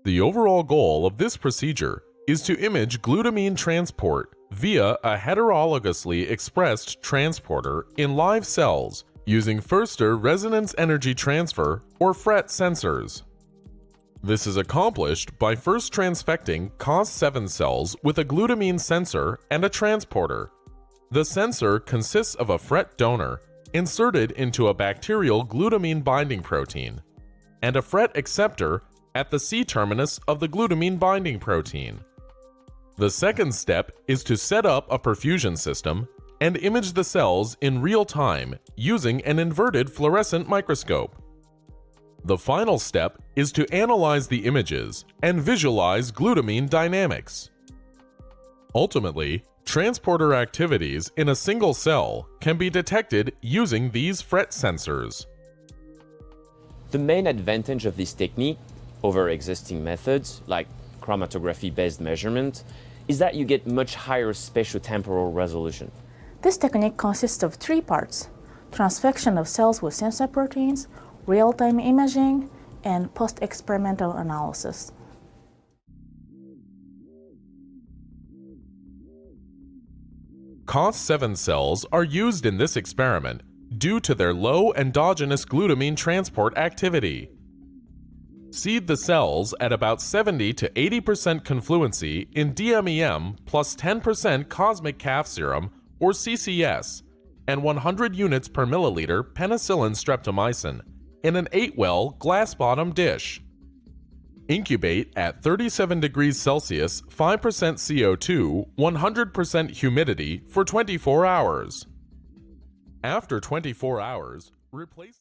The overall goal of this procedure is to image glutamine transport via a heterologously expressed transporter in live cells using Foerster resonance energy transfer or FRET sensors. This is accomplished by first transfecting COS7 cells with a glutamine sensor and a transporter. The sensor consists of a FRET donor inserted into a bacterial glutamine binding protein and a FRET acceptor at the C-terminus of the glutamine binding protein. The second step is to set up a perfusion system and image the cells in real time using an inverted fluorescent microscope. The final step is to analyze the images and visualize glutamine dynamics. Ultimately, transporter activities in a single cell can be detected using these FRET sensors. The main advantage of this technique over existing methods, like chromatography-based measurement, is that you get much higher spatiotemporal resolution. This technique consists of three parts: transfection of cells with sensor proteins, real-time imaging, and post-experimental analysis. COS7 cells are used in this experiment due to their low endogenous glutamine transport activity. Seed the cells at about 70 to 80% confluency in DMEM plus 10% cosmic calf serum or CCS and 100 units per milliliter penicillin streptomycin in an 8-well glass-bottom dish. Incubate at 37 degrees Celsius, 5% CO2, 100% humidity for 24 hours. After 24 hours, replace